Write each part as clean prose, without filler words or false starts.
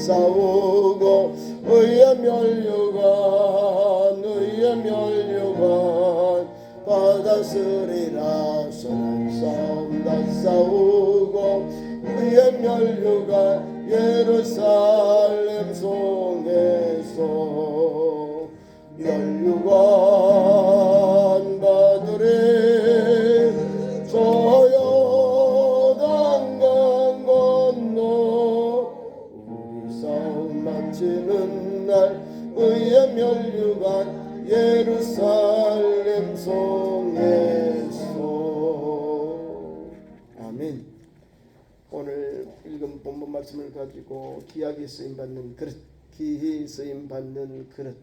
싸우고 의의 면류관 받았으리라. 선한 싸움 다 싸우고 의의 면류관 예루살렘 성에서 면류관 받으리. 저 요단강 건너 우리 싸움 마치는 날 의의 면류관 예루살렘 성에서. 아멘. 오늘 읽은 본문 말씀을 가지고 귀하게 쓰임받는 그릇, 귀히 쓰임받는 그릇.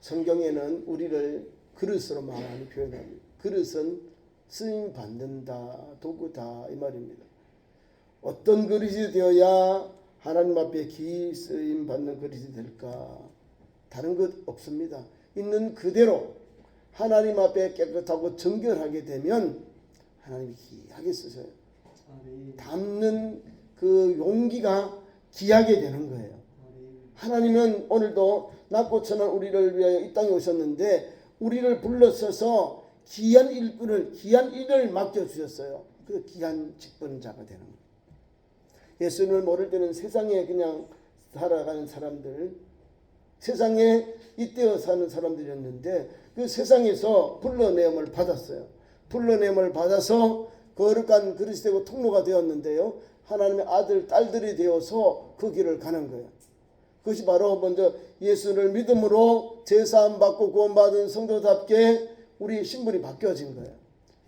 성경에는 우리를 그릇으로 많이 표현합니다. 그릇은 쓰임받는다, 도구다 이 말입니다. 어떤 그릇이 되어야 하나님 앞에 귀히 쓰임받는 그릇이 될까? 다른 것 없습니다. 있는 그대로 하나님 앞에 깨끗하고 정결하게 되면 하나님이 귀하게 쓰셔요. 담는 그 용기가 귀하게 되는 거예요. 하나님은 오늘도 낮고 천한 우리를 위하여 이 땅에 오셨는데 우리를 불러서서 귀한 일을 맡겨주셨어요. 그 귀한 직분자가 되는 거예요. 예수님을 모를 때는 세상에 그냥 살아가는 사람들, 세상에 잇대어 사는 사람들이었는데 그 세상에서 불러내음을 받았어요. 불러내음을 받아서 거룩한 그릇이 되고 통로가 되었는데요. 하나님의 아들, 딸들이 되어서 그 길을 가는 거예요. 그것이 바로 먼저 예수를 믿음으로 제사함 받고 구원받은 성도답게 우리 신분이 바뀌어진 거예요.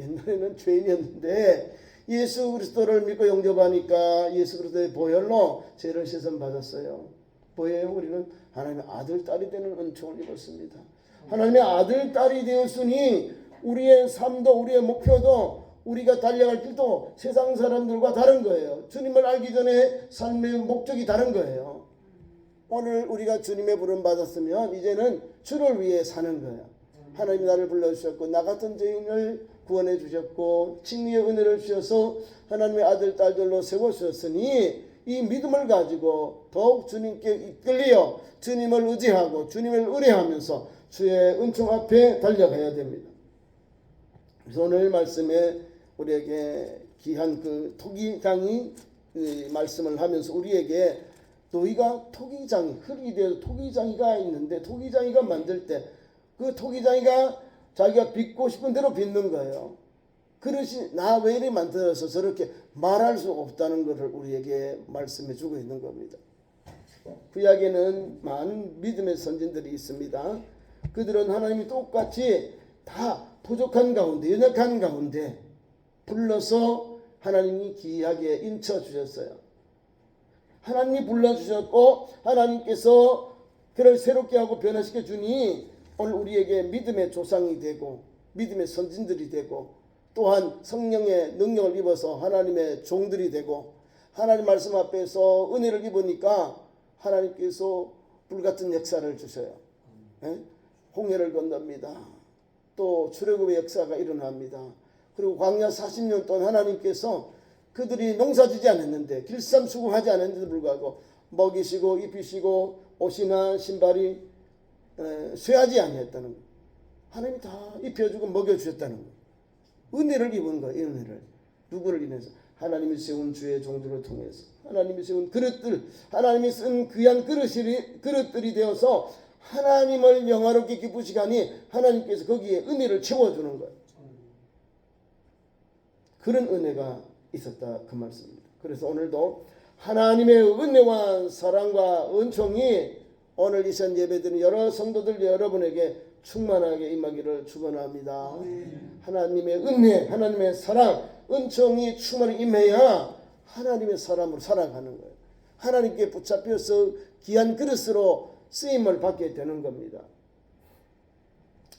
옛날에는 죄인이었는데 예수 그리스도를 믿고 영접하니까 예수 그리스도의 보혈로 죄를 씻음받았어요. 보혜요, 우리는 하나님의 아들, 딸이 되는 은총을 입었습니다. 하나님의 아들, 딸이 되었으니 우리의 삶도 우리의 목표도 우리가 달려갈 길도 세상 사람들과 다른 거예요. 주님을 알기 전에 삶의 목적이 다른 거예요. 오늘 우리가 주님의 부름 받았으면 이제는 주를 위해 사는 거예요. 하나님이 나를 불러주셨고 나 같은 죄인을 구원해 주셨고 칭의의 은혜를 주셔서 하나님의 아들, 딸들로 세워주셨으니 이 믿음을 가지고 더욱 주님께 이끌려 주님을 의지하고 주님을 의뢰하면서 주의 은총 앞에 달려가야 됩니다. 그래서 오늘 말씀에 우리에게 귀한 그 토기장이 말씀을 하면서 우리에게 너희가 토기장이 흙이 되어서 토기장이가 있는데 토기장이가 만들 때 그 토기장이가 자기가 빚고 싶은 대로 빚는 거예요. 그릇이 나 왜 이리 만들어서 저렇게 말할 수 없다는 것을 우리에게 말씀해 주고 있는 겁니다. 구약에는 많은 믿음의 선진들이 있습니다. 그들은 하나님이 똑같이 다 부족한 가운데 연약한 가운데 불러서 하나님이 귀하게 인쳐 주셨어요. 하나님이 불러주셨고 하나님께서 그를 새롭게 하고 변화시켜 주니 오늘 우리에게 믿음의 조상이 되고 믿음의 선진들이 되고 또한 성령의 능력을 입어서 하나님의 종들이 되고 하나님 말씀 앞에서 은혜를 입으니까 하나님께서 불같은 역사를 주셔요. 홍해를 건넙니다. 또 출애굽의 역사가 일어납니다. 그리고 광야 40년 동안 하나님께서 그들이 농사지지 않았는데 길쌈수고하지 않았는데도 불구하고 먹이시고 입히시고 옷이나 신발이 쇠하지 아니했다는 거예요. 하나님이 다 입혀주고 먹여주셨다는 거예요. 은혜를 입은 거예요. 은혜를. 누구를 인해서? 하나님이 세운 주의 종들을 통해서 하나님이 세운 그릇들, 하나님이 쓴 귀한 그릇들이 되어서 하나님을 영화롭게 기쁘시게 하니 하나님께서 거기에 은혜를 채워주는 거예요. 그런 은혜가 있었다 그 말씀입니다. 그래서 오늘도 하나님의 은혜와 사랑과 은총이 오늘 이 시간 예배드리는 여러 성도들 여러분에게 충만하게 임하기를 축원합니다. 하나님의 은혜, 하나님의 사랑, 은총이 충만히 임해야 하나님의 사람으로 살아가는 거예요. 하나님께 붙잡혀서 귀한 그릇으로 쓰임을 받게 되는 겁니다.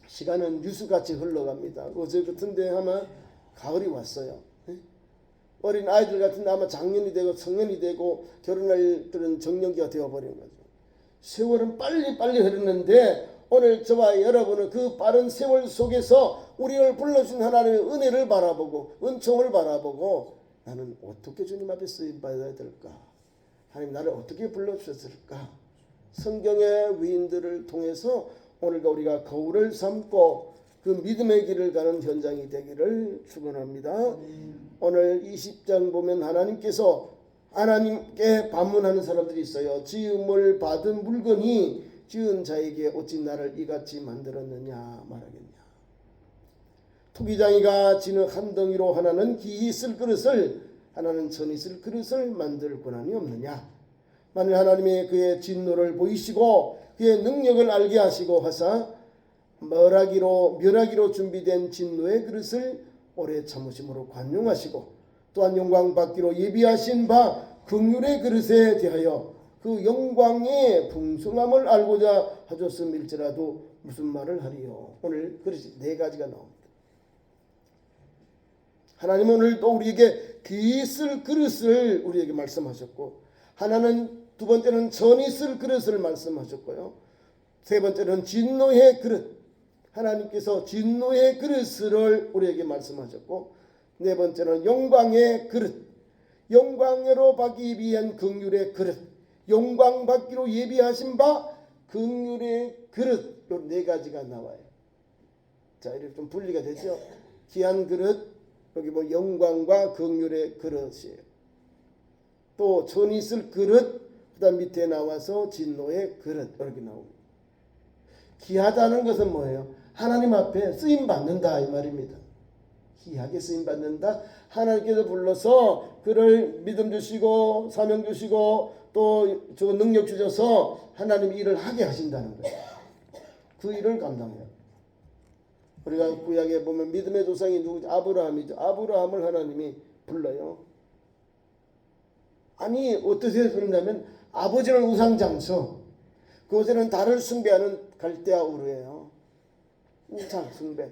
시간은 유수같이 흘러갑니다. 어제 같은데 아마 가을이 왔어요. 어린 아이들 같은데 아마 작년이 되고 성년이 되고 결혼할 그런 정년기가 되어버린 거죠. 세월은 빨리빨리 흐르는데 오늘 저와 여러분은 그 빠른 세월 속에서 우리를 불러준 하나님의 은혜를 바라보고 은총을 바라보고 나는 어떻게 주님 앞에 쓰임받아야 될까? 하나님 나를 어떻게 불러주셨을까? 성경의 위인들을 통해서 오늘과 우리가 거울을 삼고 그 믿음의 길을 가는 현장이 되기를 축원합니다. 오늘 20장 보면 하나님께 반문하는 사람들이 있어요. 지음을 받은 물건이 지은 자에게 어찌 나를 이같이 만들었느냐 말하겠냐. 토기장이가 진흙 한 덩이로 하나는 기이 쓸 그릇을 하나는 천이 쓸 그릇을 만들 권한이 없느냐. 만일 하나님이 그의 진노를 보이시고 그의 능력을 알게 하시고 하사 멸하기로 준비된 진노의 그릇을 오래 참으심으로 관용하시고 또한 영광 받기로 예비하신 바 긍휼의 그릇에 대하여 그 영광의 풍성함을 알고자 하셨음일지라도 무슨 말을 하리요. 오늘 그릇이 4가지가 나옵니다. 하나님은 오늘 또 우리에게 귀 쓸 그릇을 우리에게 말씀하셨고, 하나는 두 번째는 천이 쓸 그릇을 말씀하셨고요. 세 번째는 진노의 그릇, 하나님께서 진노의 그릇을 우리에게 말씀하셨고, 네 번째는 영광의 그릇, 영광으로 받기 위한 긍휼의 그릇, 영광 받기로 예비하신 바 긍휼의 그릇, 이 4가지가 나와요. 자, 이렇게 좀 분리가 되죠. 귀한 그릇, 여기 뭐 영광과 긍휼의 그릇이에요. 또 천이 쓸 그릇, 그다음 밑에 나와서 진노의 그릇, 이렇게 나옵니다. 귀하다는 것은 뭐예요? 하나님 앞에 쓰임 받는다 이 말입니다. 귀하게 쓰임 받는다. 하나님께서 불러서 그를 믿음 주시고 사명 주시고 또 저 능력 주셔서 하나님 일을 하게 하신다는 거예요. 그 일을 감당해요. 우리가 구약에 보면 믿음의 조상이 누구죠? 아브라함이죠. 아브라함을 하나님이 불러요. 아니 어떻게 그러냐면 아버지는 우상장서, 그곳에는 달을 숭배하는 갈대아 우르예요. 우상 숭배,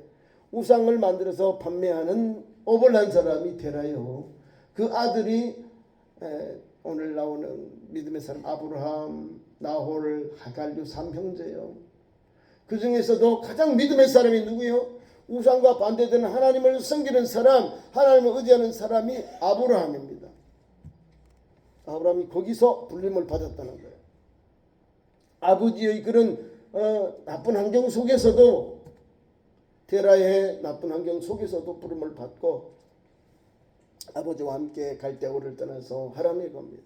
우상을 만들어서 판매하는 업을 한 사람이 데라요. 그 아들이 오늘 나오는 믿음의 사람 아브라함, 나홀, 하갈류 3형제요. 그 중에서도 가장 믿음의 사람이 누구요? 우상과 반대되는 하나님을 섬기는 사람, 하나님을 의지하는 사람이 아브라함입니다. 아브라함이 거기서 불림을 받았다는 거예요. 아버지의 그런 나쁜 환경 속에서도, 데라의 나쁜 환경 속에서도 부름을 받고 아버지와 함께 갈대아우를 떠나서 하란에 갑니다.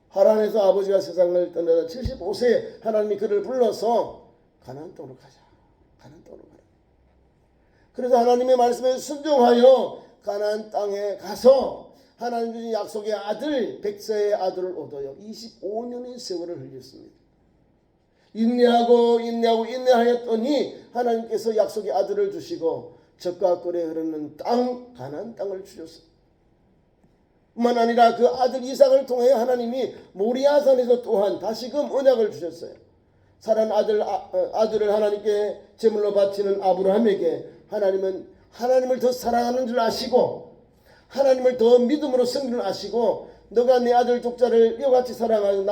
하란에서 아버지가 세상을 떠나다 75세에 하나님이 그를 불러서 가나안 땅으로 가자. 가나안 땅으로 가라. 그래서 하나님의 말씀에 순종하여 가나안 땅에 가서 하나님 주신 약속의 아들, 백세의 아들을 얻어요. 25년의 세월을 흘렸습니다. 인내하였더니 하나님께서 약속의 아들을 주시고 젖과 꿀에 흐르는 땅, 가나안 땅을 주셨어요. 뿐만 아니라 그 아들 이삭을 통해 하나님이 모리아산에서 또한 다시금 언약을 주셨어요. 살아난 아들을 하나님께 제물로 바치는 아브라함에게 하나님은 하나님을 더 사랑하는 줄 아시고 하나님을 더 믿음으로 섬기는 줄 아시고, 너가 내 아들 족자를 이와 같이 사랑하는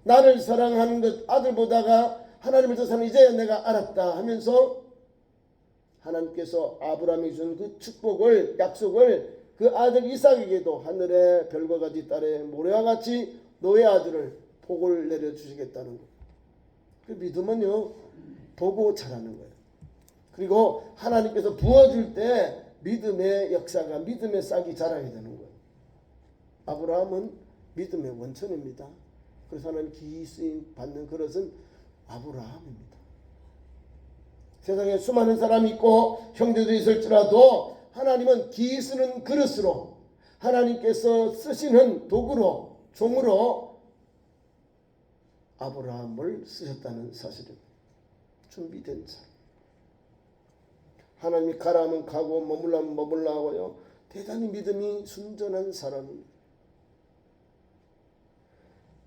나를 사랑하는 것 아들보다가 하나님을 더 사랑하는 이제야 내가 알았다 하면서 하나님께서 아브라함이 준 그 축복을, 약속을 그 아들 이삭에게도 하늘의 별과 같이 딸의 모래와 같이 너의 아들을 복을 내려주시겠다는 거예요. 그 믿음은요, 보고 자라는 거예요. 그리고 하나님께서 부어줄 때 믿음의 역사가, 믿음의 싹이 자라게 되는 거예요. 아브라함은 믿음의 원천입니다. 그래서 하나님 귀히 쓰임 받는 그릇은 아브라함입니다. 세상에 수많은 사람이 있고 형제들이 있을지라도 하나님은 귀히 쓰는 그릇으로, 하나님께서 쓰시는 도구로, 종으로 아브라함을 쓰셨다는 사실입니다. 준비된 자. 하나님이 가라 하면 가고 머물라 하면 머물라 하고요. 대단히 믿음이 순전한 사람입니다.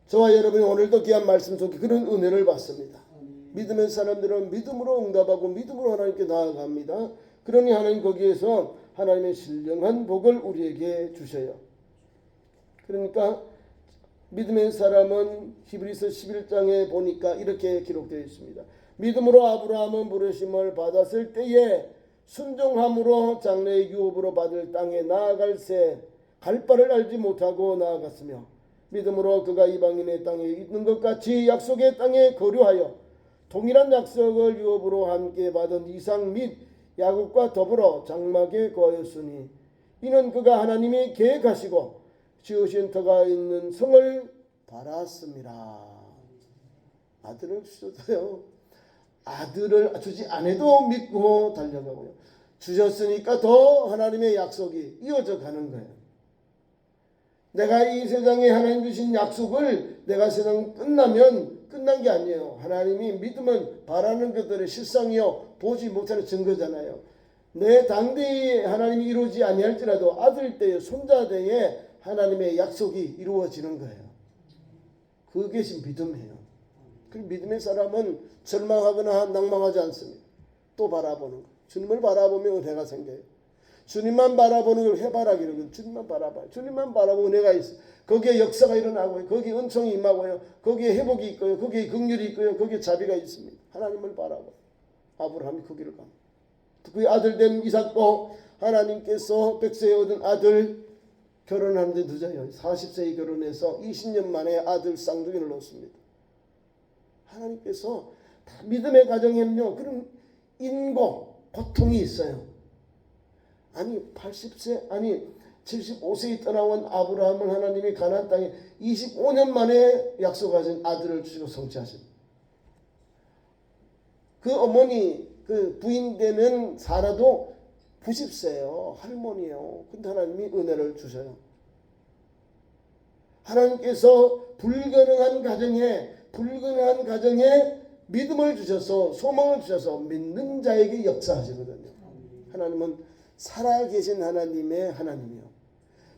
저와 여러분이 오늘도 귀한 말씀 속에 그런 은혜를 받습니다. 믿음의 사람들은 믿음으로 응답하고 믿음으로 하나님께 나아갑니다. 그러니 하나님 거기에서 하나님의 신령한 복을 우리에게 주셔요. 그러니까 믿음의 사람은 히브리서 11장에 보니까 이렇게 기록되어 있습니다. 믿음으로 아브라함은 부르심을 받았을 때에 순종함으로 장래의 유업으로 받을 땅에 나아갈새 갈 바를 알지 못하고 나아갔으며 믿음으로 그가 이방인의 땅에 있는 것 같이 약속의 땅에 거류하여 동일한 약속을 유업으로 함께 받은 이삭 및 야곱과 더불어 장막에 거하였으니 이는 그가 하나님이 계획하시고 지으신 터가 있는 성을 바랐습니다. 아들을 주셔도요, 아들을 주지 않아도 믿고 달려가고요, 주셨으니까 더 하나님의 약속이 이어져 가는 거예요. 내가 이 세상에 하나님 주신 약속을 내가 세상 끝나면 끝난 게 아니에요. 하나님이 믿으면 바라는 것들의 실상이요 보지 못하는 증거잖아요. 내 당대에 하나님이 이루어지지 아니할지라도 아들 때에 손자 때에 하나님의 약속이 이루어지는 거예요. 그것이 믿음이에요. 그 믿음의 사람은 절망하거나 낭망하지 않습니다. 또 바라보는 거. 주님을 바라보면 은혜가 생겨요. 주님만 바라보는 걸 해바라기로 주님만 바라봐요. 주님만 바라보면 은혜가 있어요. 거기에 역사가 일어나고요. 거기에 은총이 임하고요. 거기에 회복이 있고요. 거기에 긍휼이 있고요. 거기에 자비가 있습니다. 하나님을 바라봐요. 아브라함이 그 길을 갑니다. 그의 아들 된 이삭도 하나님께서 백세에 얻은 아들 결혼하는데 늦어요. 40세에 결혼해서 20년 만에 아들 쌍둥이를 낳습니다. 하나님께서 다 믿음의 가정에는요, 그런 인고 고통이 있어요. 아니 80세 아니 75세에 떠나온 아브라함을 하나님이 가나안 땅에 25년 만에 약속하신 아들을 주시고 성취하십니다. 그 어머니 그 부인 되는 사라도 90세예요. 할머니예요. 근데 하나님이 은혜를 주셔요. 하나님께서 불가능한 가정에 믿음을 주셔서 소망을 주셔서 믿는 자에게 역사하시거든요. 하나님은 살아계신 하나님의 하나님이요.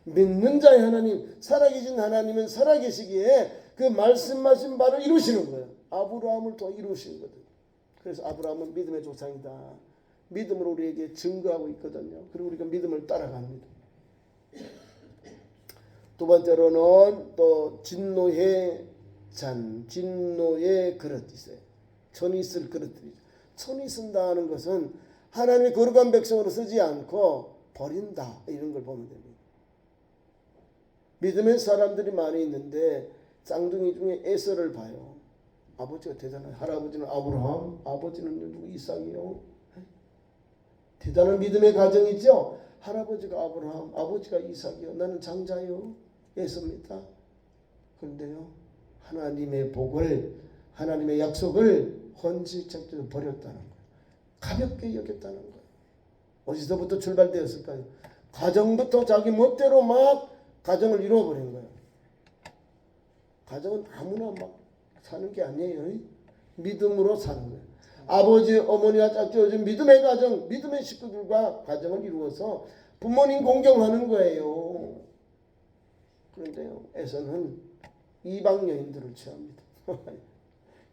믿는 자의 하나님, 살아계신 하나님은 살아계시기에 그 말씀하신 바를 이루시는 거예요. 아브라함을 또 이루시는 거거든요. 그래서 아브라함은 믿음의 조상이다. 믿음으로 우리에게 증거하고 있거든요. 그리고 우리가 믿음을 따라갑니다. 두 번째로는 또 진노의 잔, 진노의 그릇 있어요. 천이 쓸 그릇들이죠. 천이 쓴다는 것은 하나님의 거룩한 백성으로 쓰지 않고 버린다, 이런 걸 보면 됩니다. 믿음의 사람들이 많이 있는데 쌍둥이 중에 에서를 봐요. 아버지가 대단해요. 할아버지는 아브라함, 아버지는 이삭이요. 대단한 믿음의 가정이죠. 할아버지가 아브라함, 아버지가 이삭이요. 나는 장자요. 에서입니다. 그런데요, 하나님의 복을, 하나님의 약속을 헌시적으로 버렸다는 거예요. 가볍게 여겼다는 거예요. 어디서부터 출발되었을까요? 가정부터 자기 멋대로 막 가정을 이루어버린 거예요. 가정은 아무나 막 사는 게 아니에요. 믿음으로 사는 거예요. 아버지, 어머니가 짝지어준 믿음의 가정, 믿음의 식구들과 가정을 이루어서 부모님 공경하는 거예요. 그런데요, 에서는 이방 여인들을 취합니다.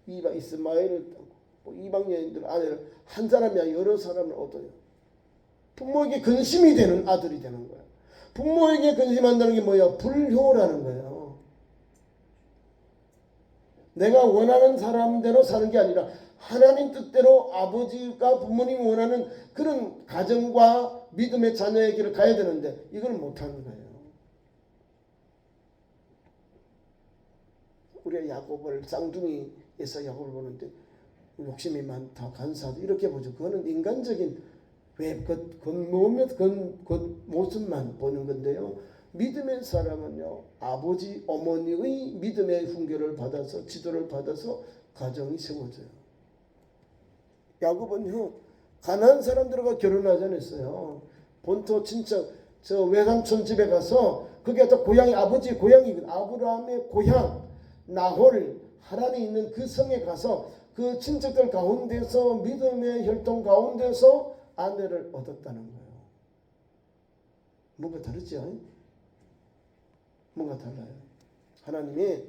이방 이스마엘을 따고 이방 여인들 아내를 한 사람이 아니라 여러 사람을 얻어요. 부모에게 근심이 되는 아들이 되는 거예요. 부모에게 근심한다는 게 뭐예요? 불효라는 거예요. 내가 원하는 사람대로 사는 게 아니라 하나님 뜻대로 아버지가 부모님이 원하는 그런 가정과 믿음의 자녀의 길을 가야 되는데 이걸 못하는 거예요. 우리가 야곱을 쌍둥이에서 야곱을 보는데 욕심이 많다, 간사하다 이렇게 보죠. 그거는 인간적인 겉모습만 보는 건데요. 믿음의 사람은요, 아버지 어머니의 믿음의 훈계를 받아서 지도를 받아서 가정이 세워져요. 야곱은요, 가난한 사람들과 결혼하지 않았어요. 본토 친척 저 외삼촌 집에 가서 그게 또 고향이 아버지 고향이거든. 아브라함의 고향 나홀 하란에 있는 그 성에 가서 그 친척들 가운데서 믿음의 혈통 가운데서 아내를 얻었다는 거예요. 뭔가 다르죠? 뭔가 달라요. 하나님이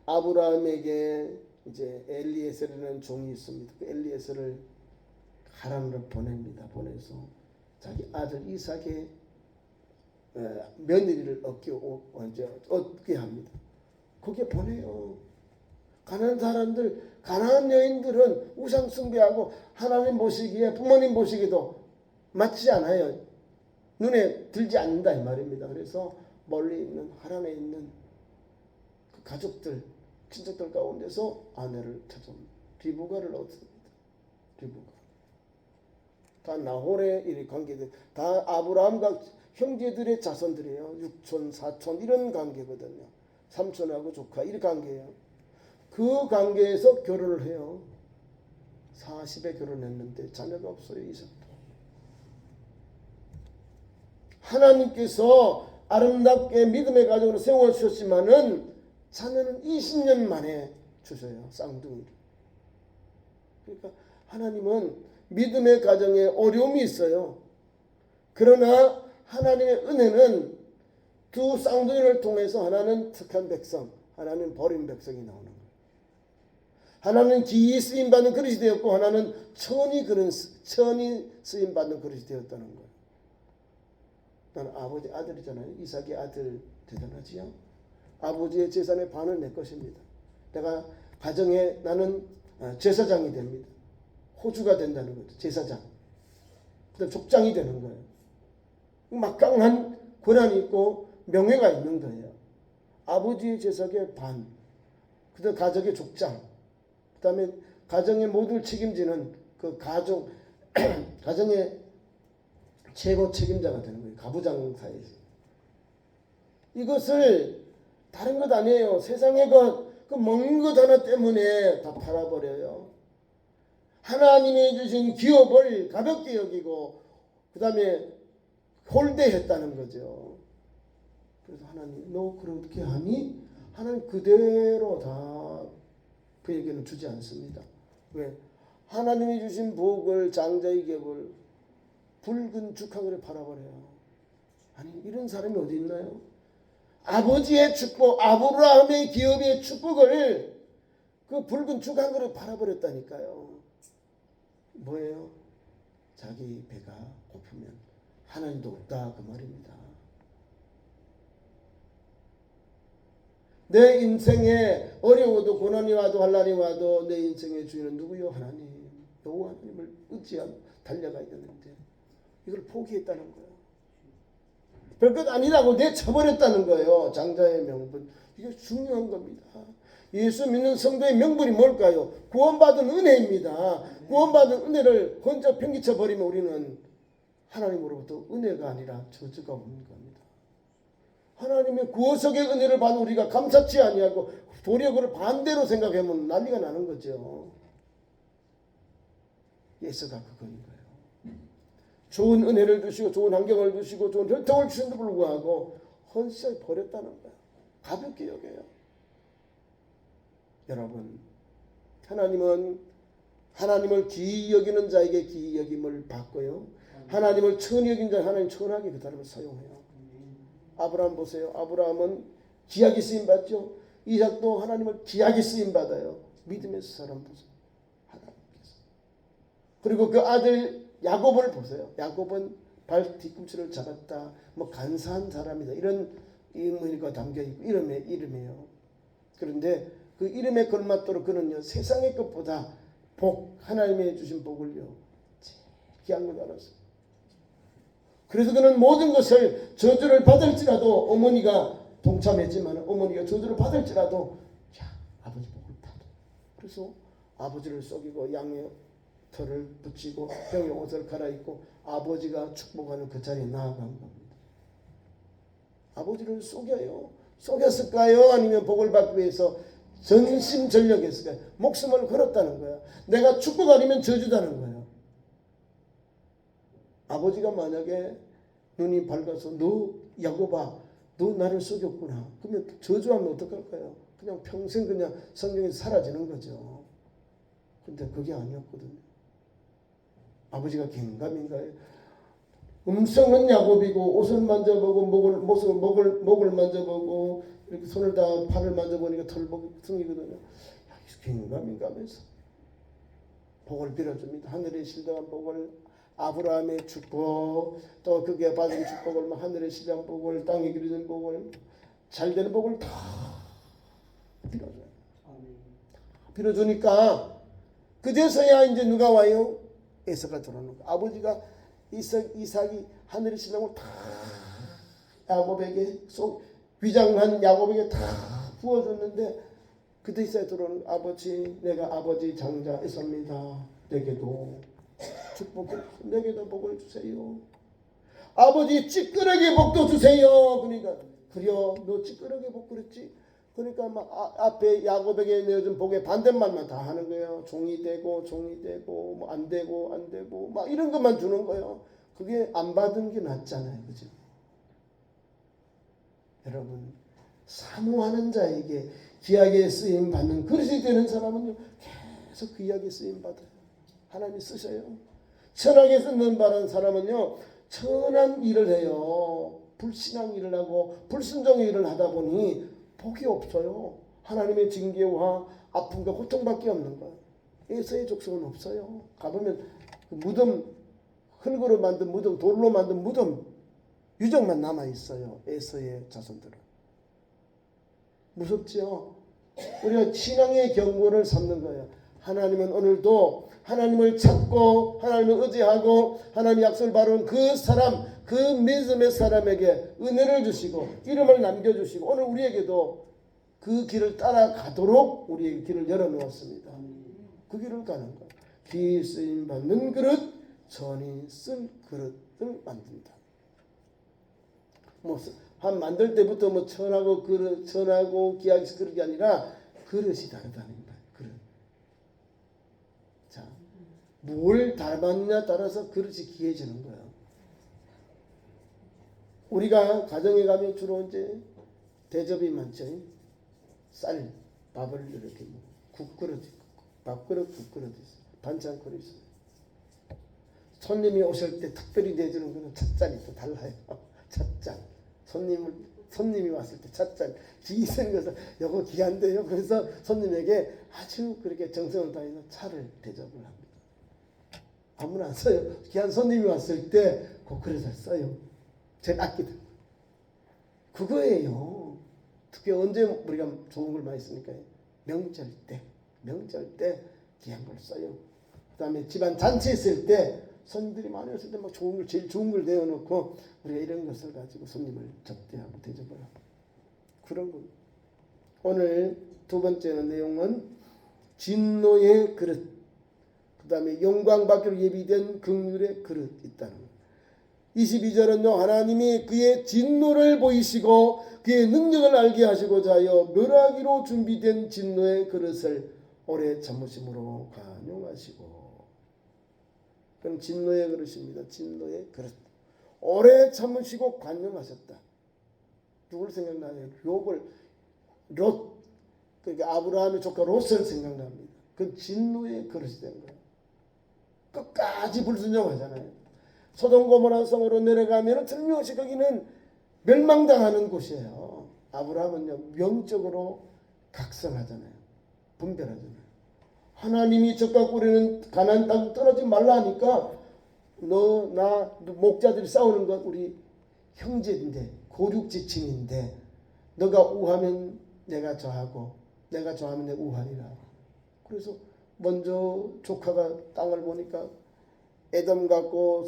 아브라함에게 이제 엘리에셀이라는 종이 있습니다. 그 엘리에셀을 하란으로 보냅니다. 보내서 자기 아들 이삭의 며느리를 얻게 합니다. 거기에 보내요. 가난한 사람들, 가난한 여인들은 우상 숭배하고 하나님 보시기에 부모님 보시기도 맞지 않아요. 눈에 들지 않는다 이 말입니다. 그래서 멀리 있는 하란에 있는 그 가족들, 친척들 가운데서 아내를 찾아옵니다. 리브가를 얻습니다. 리브가. 다 나홀의 이 관계들, 다 아브라함과 형제들의 자손들이에요. 육촌, 사촌 이런 관계거든요. 삼촌하고 조카 이런 관계예요. 그 관계에서 결혼을 해요. 40에 결혼했는데 자녀가 없어요. 이삭도. 하나님께서 아름답게 믿음의 가정으로 세워주셨지만은 자녀는 20년 만에 주셔요. 쌍둥이를. 그러니까 하나님은 믿음의 가정에 어려움이 있어요. 그러나 하나님의 은혜는 두 쌍둥이를 통해서 하나는 택한 백성, 하나는 버린 백성이 나오는 거예요. 하나는 기이 쓰임받는 그릇이 되었고 하나는 천이 쓰임받는 그릇이 되었다는 거예요. 나는 아버지 아들이잖아요. 이삭의 아들 대단하지요. 아버지의 재산의 반은 내 것입니다. 내가 가정에 나는 제사장이 됩니다. 호주가 된다는 거죠. 제사장. 그다음 족장이 되는 거예요. 막강한 권한이 있고 명예가 있는 거예요. 아버지의 재산의 반. 그다음 가족의 족장. 그다음에 가정의 모든 책임지는 그 가정의 최고 책임자가 되는 거예요. 가부장 사이에서. 이것을 다른 것 아니에요. 세상의 그 먹는 것 하나 때문에 다 팔아버려요. 하나님이 주신 기업을 가볍게 여기고 그 다음에 홀대했다는 거죠. 그래서 하나님 너 그렇게 하니? 하나님 그대로 다 그에게는 주지 않습니다. 왜? 하나님이 주신 복을 장자의 기업을 붉은 죽한그릇 팔아버려요. 아니 이런 사람이 어디 있나요? 아버지의 축복, 아브라함의 기업의 축복을 그 붉은 죽한그릇 팔아버렸다니까요. 뭐예요? 자기 배가 고프면 하나님도 없다 그 말입니다. 내 인생에 어려워도 고난이 와도 환난이 와도 내 인생의 주인은 누구요? 하나님. 여호와 하나님을 의지하고 달려가야 되는데 이걸 포기했다는 거예요. 별것 아니라고 내쳐버렸다는 거예요. 장자의 명분. 이게 중요한 겁니다. 예수 믿는 성도의 명분이 뭘까요? 구원받은 은혜입니다. 구원받은 은혜를 혼자 평기쳐버리면 우리는 하나님으로부터 은혜가 아니라 저주가 오는 겁니다. 하나님의 구원석의 은혜를 받은 우리가 감사치 아니하고 도리어 그를 반대로 생각하면 난리가 나는 거죠. 예수가 그건 거예요. 좋은 은혜를 주시고 좋은 환경을 주시고 좋은 혈통을 주신데도 불구하고 헌신하게 버렸다는 거예요. 가볍게 여겨요. 여러분, 하나님은 하나님을 귀히 여기는 자에게 귀히 여김을 받고요. 하나님을 천히 여긴 자 하나님 천하게 그 사람을 사용해요. 아브라함 보세요. 아브라함은 귀하게 쓰임 받죠. 이삭도 하나님을 귀하게 쓰임 받아요. 믿음의 사람 보세요. 하나님께서. 그리고 그 아들 야곱을 보세요. 야곱은 발 뒤꿈치를 잡았다. 뭐 간사한 사람이다. 이런 의미가 담겨 있고 이름이에요. 그런데 그 이름에 걸맞도록 그는요 세상의 것보다 복 하나님의 주신 복을요 제일 귀한 걸 알았어요. 그래서 그는 모든 것을 저주를 받을지라도 어머니가 동참했지만 어머니가 저주를 받을지라도 야 아버지 복을 받아. 그래서 아버지를 속이고 양의 털을 붙이고 병의 옷을 갈아입고 아버지가 축복하는 그 자리에 나아간 겁니다. 아버지를 속여요. 속였을까요? 아니면 복을 받기 위해서 전심전력했을까요? 목숨을 걸었다는 거야. 내가 축복 아니면 저주다는 거예요. 아버지가 만약에 눈이 밝아서 너 야곱아 너 나를 속였구나. 그러면 저주하면 어떡할까요? 그냥 평생 그냥 성경에서 사라지는 거죠. 근데 그게 아니었거든요. 아버지가 긴가민가요. 음성은 야곱이고 옷을 만져보고 목을 만져보고 이렇게 손을 다 팔을 만져보니까 털복성이거든요. 긴가민가면서 복을 빌어줍니다. 하늘에 실려간 복을 아브라함의 축복 또 그게 받은 축복을 하늘에 실려간 복을 땅에 기르는 복을 잘되는 복을 다 빌어줘요. 빌어주니까 그제서야 이제 누가 와요? 에서가 들어오는 거예요. 아버지가 이삭이 하늘에 신랑을 다 야곱에게 위장한 야곱에게 다 부어줬는데 그때 이사야 들어오는 아버지, 내가 아버지 장자 에사입니다. 내게도 축복을, 내게도 복을 주세요. 아버지 찌끄러기 복도 주세요. 그러니까 그려 너 찌끄러기 복 그랬지. 그러니까 막 앞에 야곱에게 내어준 복의 반대말만 다 하는 거예요. 종이 되고 뭐 안 되고 막 이런 것만 주는 거예요. 그게 안 받은 게 낫잖아요, 그죠? 여러분 사모하는 자에게 귀하게 쓰임 받는 그릇이 되는 사람은요 계속 귀하게 쓰임 받아요. 하나님 쓰셔요. 천하게 쓰는 바는 사람은요 천한 일을 해요. 불신앙 일을 하고 불순종의 일을 하다 보니 복이 없어요. 하나님의 징계와 아픔과 고통밖에 없는 거예요. 에서의 족속은 없어요. 가보면 그 무덤, 흙으로 만든 무덤, 돌로 만든 무덤 유적만 남아 있어요. 에서의 자손들은. 무섭지요? 우리가 신앙의 경고를 삼는 거예요. 하나님은 오늘도 하나님을 찾고 하나님을 의지하고 하나님의 약속을 바르는 그 사람, 그 믿음의 사람에게 은혜를 주시고 이름을 남겨주시고 오늘 우리에게도 그 길을 따라가도록 우리에게 길을 열어놓았습니다. 그 길을 가는 거예요. 귀 쓰임 받는 그릇, 전이 쓸 그릇을 만든다. 한 만들 때부터 뭐 천하고 그릇, 천하고 귀하게 그릇이 아니라 그릇이 다르다는 거예요. 그릇. 자, 뭘 닮았냐 따라서 그릇이 귀해지는 거예요. 우리가 가정에 가면 주로 이제 대접이 많죠. 쌀, 밥을 이렇게 국그릇, 밥그릇, 국그릇 있어요. 반찬 그릇 있어요. 손님이 오실 때 특별히 내주는 거는 찻잔이 또 달라요. 찻잔. 손님이 왔을 때 찻잔 귀 있는 것은 이거 귀한데요. 그래서 손님에게 아주 그렇게 정성을 다해서 차를 대접을 합니다. 아무나 안 써요. 귀한 손님이 왔을 때 그 그릇을 써요. 제일 아끼는 그거예요. 특히 언제 우리가 좋은 걸 많이 쓰니까 명절 때 귀한 걸 써요. 그다음에 집안 잔치 있을 때 손님들이 많이 왔을 때 막 좋은 걸 제일 좋은 걸 내어놓고 우리가 이런 것을 가지고 손님을 접대하고 대접을 하고 그런 거. 오늘 두 번째 내용은 진노의 그릇. 그다음에 영광 받기로 예비된 긍휼의 그릇 있다는 거. 22절은요 하나님이 그의 진노를 보이시고 그의 능력을 알게 하시고자 하여 멸하기로 준비된 진노의 그릇을 오래 참으심으로 간용하시고. 그럼 진노의 그릇입니다. 진노의 그릇. 오래 참으시고 관용하셨다. 누굴 생각나요? 롯. 그러니까 아브라함의 조카 롯을 생각납니다. 그 진노의 그릇이 된 거예요. 끝까지 불순종하잖아요. 소돔 고모라 성으로 내려가면 틀림없이 거기는 멸망당하는 곳이에요. 아브라함은요 명적으로 각성하잖아요. 분별하잖아요. 하나님이 적과 꾸리는 가나안 땅 떠나지 말라 하니까 너, 나, 목자들이 싸우는 건 우리 형제인데 고륙지친인데 너가 우하면 내가 저하고 내가 저하면 내가 우하리라. 그래서 먼저 조카가 땅을 보니까 에돔 같고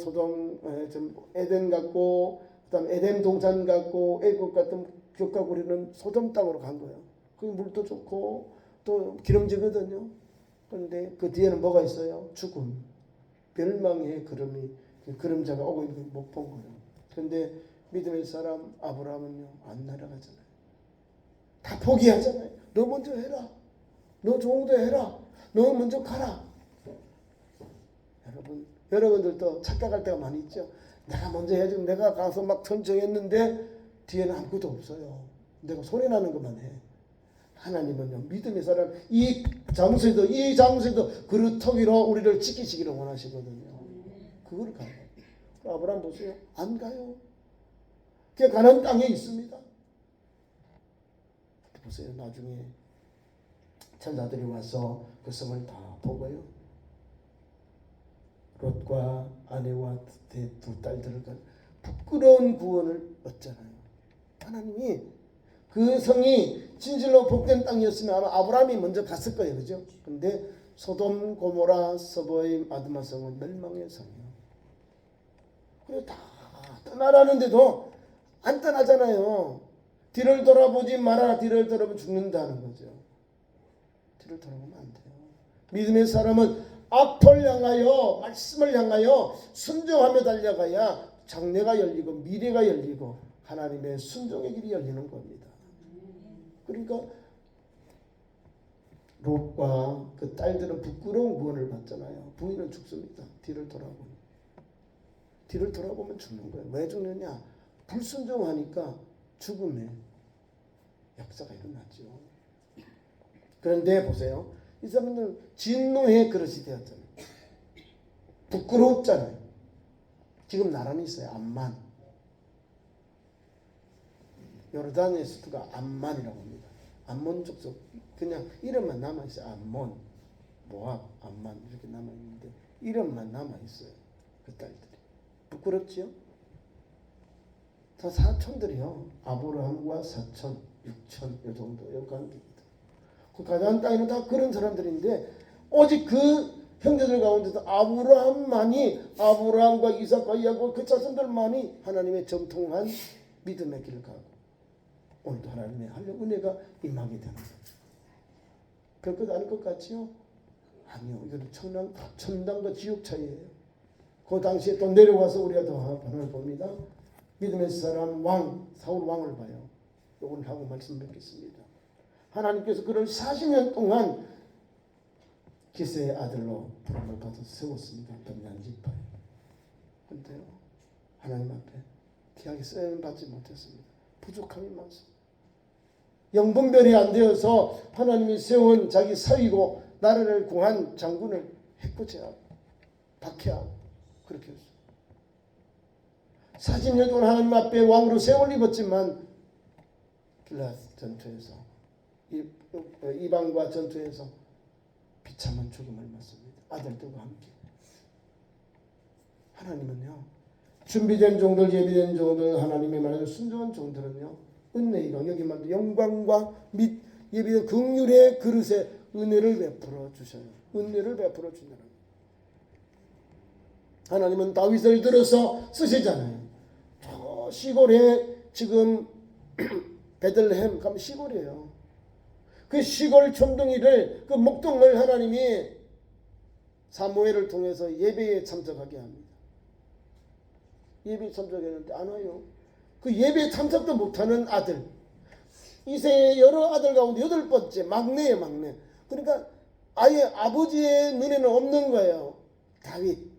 에덴 같고 그다음 에덴 동산 같고 애국 같은 격과 꾸리는 소돔 땅으로 간 거예요. 그 물도 좋고 또 기름지거든요. 그런데 그 뒤에는 뭐가 있어요? 죽음, 멸망의 그림자가 오고 있는 걸 못 본 거예요. 그런데 믿음의 사람 아브라함은요 안 날아가잖아요. 다 포기하잖아요. 너 먼저 해라. 너 좋은 데 해라. 너 먼저 가라. 여러분들도 착각할 때가 많이 있죠. 내가 먼저 해야지. 내가 가서 막 선정했는데 뒤에는 아무것도 없어요. 내가 소리 나는 것만 해. 하나님은요 믿음의 사람 이 장소에도 그릇터기로 우리를 지키시기를 원하시거든요. 그걸 가요. 아브라함 보세요. 안 가요. 그게 가나안 땅에 있습니다. 보세요. 나중에 천사들이 와서 그 성을 다 보고요. 롯과 아내와 두 딸들을 부끄러운 구원을 얻잖아요. 하나님이 그 성이 진실로 복된 땅이었으면 아마 아브라함이 먼저 갔을 거예요. 그죠? 근데 소돔, 고모라, 서보임, 아드마 성은 멸망의 성이에요. 그리고 다 떠나라는데도 안 떠나잖아요. 뒤를 돌아보지 마라. 뒤를 돌아보면 죽는다는 거죠. 뒤를 돌아보면 안 돼요. 믿음의 사람은 앞을 향하여 말씀을 향하여 순종하며 달려가야 장래가 열리고 미래가 열리고 하나님의 순종의 길이 열리는 겁니다. 그러니까 롯과 그 딸들은 부끄러운 구원을 받잖아요. 부인은 죽습니다. 뒤를 돌아보면 죽는 거예요. 왜 죽느냐? 불순종하니까 죽음의 역사가 일어났죠. 그런데 보세요. 이 사람들은 진노의 그릇이 되었잖아요. 부끄럽잖아요. 지금 나라는 있어요. 암만. 요르단의 수도가 암만이라고 합니다. 암몬 족속 그냥 이름만 남아있어요. 암몬, 모압, 암만 이렇게 남아있는데 이름만 남아있어요. 그 딸들이. 부끄럽지요? 다 사촌들이요. 아브라함과 사촌, 육촌 이 정도 이 관계입니다. 그 가나안 땅에는 다 그런 사람들인데 오직 그 형제들 가운데서 아브라함과 이삭과 야곱 그 자손들만이 하나님의 정통한 믿음의 길을 가고 오늘도 하나님의 은혜가 임하게 되는 거예요. 별것 아닐 것 같지요? 아니요. 이거는 천당과 지옥 차이예요. 그 당시에 또 내려와서 우리가 더 변화를 봅니다. 믿음의 사람 사울 왕을 봐요. 오늘 하고 말씀 뵙겠습니다. 하나님께서 그를 40년 동안 기세의 아들로 부름을 받아서 세웠습니다. 변난 지파에. 그런데요, 하나님 앞에 귀하게 쓰임 받지 못했습니다. 부족함이 많습니다. 영분별이 안 되어서 하나님이 세운 자기 사위고 나라를 구한 장군을 해코지하고 박해하고 그렇게 했어요. 40년 동안 하나님 앞에 왕으로 세월 입었지만 길앗 전투에서 이방과 전투에서 비참한 죽음을 맞습니다. 아들들과 함께. 하나님은요, 준비된 종들, 예비된 종들, 하나님의 말에 순종한 종들은요, 은혜가 여기 말도 영광과 및 예비된 긍휼의 그릇에 은혜를 베풀어 주셔요. 은혜를 베풀어 주는 하나님은 다윗을 들어서 쓰시잖아요. 저 시골에 지금 베들레헴 가면 시골이에요. 그 시골 촌둥이를 그 목동을 하나님이 사무엘을 통해서 예배에 참석하게 합니다. 예배에 참석했는데 안 와요. 그 예배에 참석도 못하는 아들, 이세의 여러 아들 가운데 8번째 막내예요. 막내. 그러니까 아예 아버지의 눈에는 없는 거예요. 다윗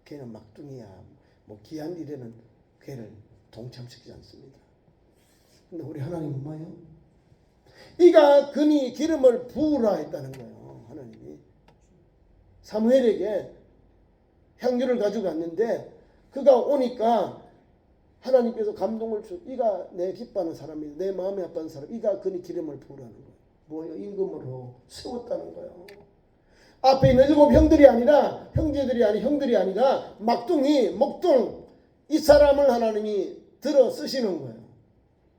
걔는 막둥이야. 뭐 귀한 일에는 걔를 동참시키지 않습니다. 근데 우리 하나님은 뭐예요? 이가 그니 기름을 부으라 했다는 거예요. 하나님이 사무엘에게 향유를 가지고 갔는데 그가 오니까 하나님께서 감동을 주. 이가 내 기뻐하는 사람이 내 마음에 아파하는 사람. 이가 그니 기름을 부으라는 거예요. 뭐예요? 임금으로 세웠다는 거예요. 앞에 있는 7 형들이 아니라 형들이 아니라 막둥이 목동 이 사람을 하나님이 들어 쓰시는 거예요.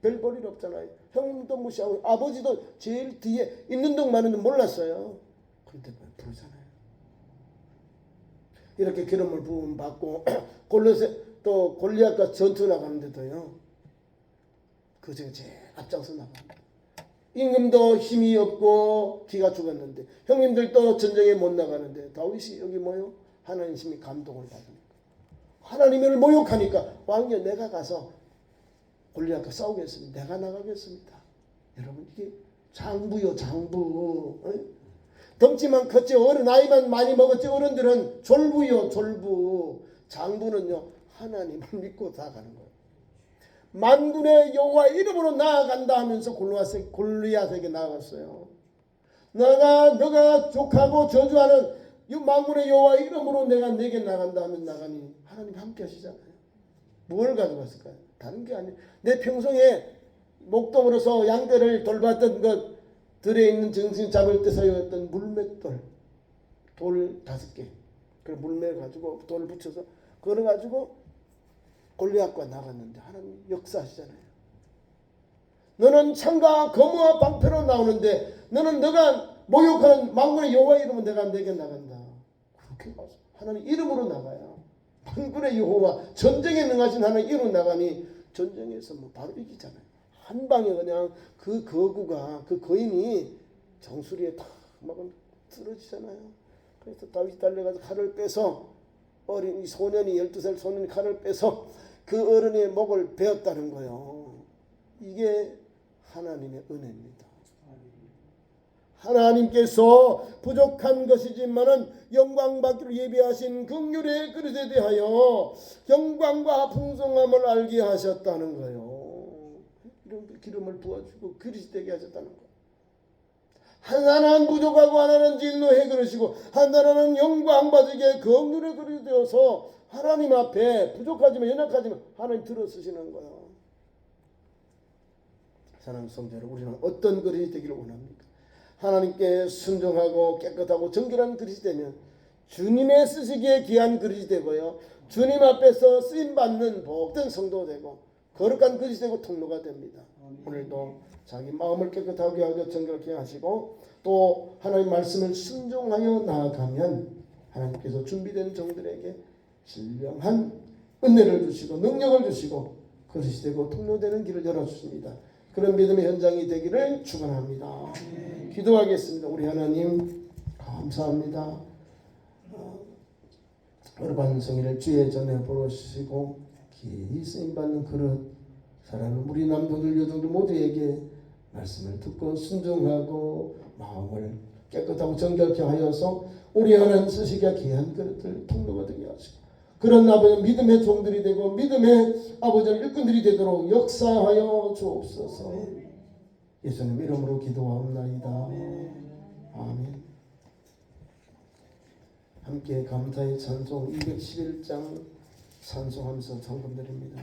별 볼일 없잖아요. 형님도 무시하고 아버지도 제일 뒤에 있는 동 마는 동 몰랐어요. 그런데 부르잖아요. 이렇게 기름을 부음 받고 또 골리앗과 전투 나가는데도요. 그 중에 제일 앞장서 나갑니다. 임금도 힘이 없고 기가 죽었는데 형님들도 전쟁에 못 나가는데 다윗이 여기 뭐요? 하나님 힘이 감동을 받으니까 하나님을 모욕하니까 왕이여 내가 가서 골리앗과 싸우겠습니다. 내가 나가겠습니다. 여러분 이게 장부요 장부. 덩치만 컸지 어른 나이만 많이 먹었지 어른들은 졸부요 졸부. 장부는요 하나님을 믿고 다 가는 거예요. 만군의 여호와 이름으로 나아간다 하면서 골리앗에게 나아갔어요. 너가 족하고 저주하는 이 만군의 여호와 이름으로 내가 내게 나간다 하면 나가니 하나님 함께 하시잖아요. 뭘 가져갔을까요? 다른 게 아니에요. 내 평소에 목동으로서 양떼를 돌봤던 것 들에 있는 정신 잡을 때 사용했던 물맷돌 돌 5개 그 물매 가지고 돌을 붙여서 그걸 가지고 골리앗과 나갔는데 하나님 역사하시잖아요. 너는 창과 검과 방패로 나오는데 너가 모욕하는 만군의 여호와 이름은 내가 내게 나간다. 그렇게 가서 하나님 이름으로 나가요. 만군의 여호와 전쟁에 능하신 하나님 이름으로 나가니 전쟁에서 뭐 바로 이기잖아요. 한 방에 그냥 그 거구가 그 거인이 정수리에 탁막 쓰러지잖아요. 그래서 다윗이 달려가서 칼을 빼서 어린 소년이 12살 소년이 칼을 빼서 그 어른의 목을 베었다는 거예요. 이게 하나님의 은혜입니다. 하나님께서 부족한 것이지만은 영광 받기로 예비하신 긍휼의 그릇에 대하여 영광과 풍성함을 알게 하셨다는 거예요. 기름을 부어주고 그릇이 되게 하셨다는 거예요. 하나는 부족하고 하나는 진노의 그릇이고 하나는 영광 받으게 긍휼의 그릇이 되어서 하나님 앞에 부족하지만 연약하지만 하나님 들어 쓰시는 거예요. 사랑하는 성도 여러분, 우리는 어떤 그릇이 되기를 원합니까? 하나님께 순종하고 깨끗하고 정결한 그릇이 되면 주님의 쓰시기에 귀한 그릇이 되고요, 주님 앞에서 쓰임받는 복된 성도가 되고 거룩한 그릇이 되고 통로가 됩니다. 오늘도 자기 마음을 깨끗하게 하고 정결하게 하시고 또 하나님 말씀을 순종하여 나아가면 하나님께서 준비된 종들에게 신령한 은혜를 주시고 능력을 주시고 그릇이 되고 통로되는 길을 열어주십니다. 그런 믿음의 현장이 되기를 축원합니다. 기도하겠습니다. 우리 하나님 감사합니다. 어르반 성의를 주의 전에 보러주시고 기이 쓰임받는 그릇 사랑하는 우리 남도들 여도들 모두에게 말씀을 듣고 순종하고 마음을 깨끗하고 정결케 하여서 우리 하나님 쓰시기에 귀한 그릇들 통로가 되게 하시고 그런 아버지 믿음의 종들이 되고 믿음의 아버지 일꾼들이 되도록 역사하여 주옵소서. 예수님 이름으로 기도하옵나이다. 아멘. 함께 감사의 찬송 211장 찬송하면서 잠깐 드립니다.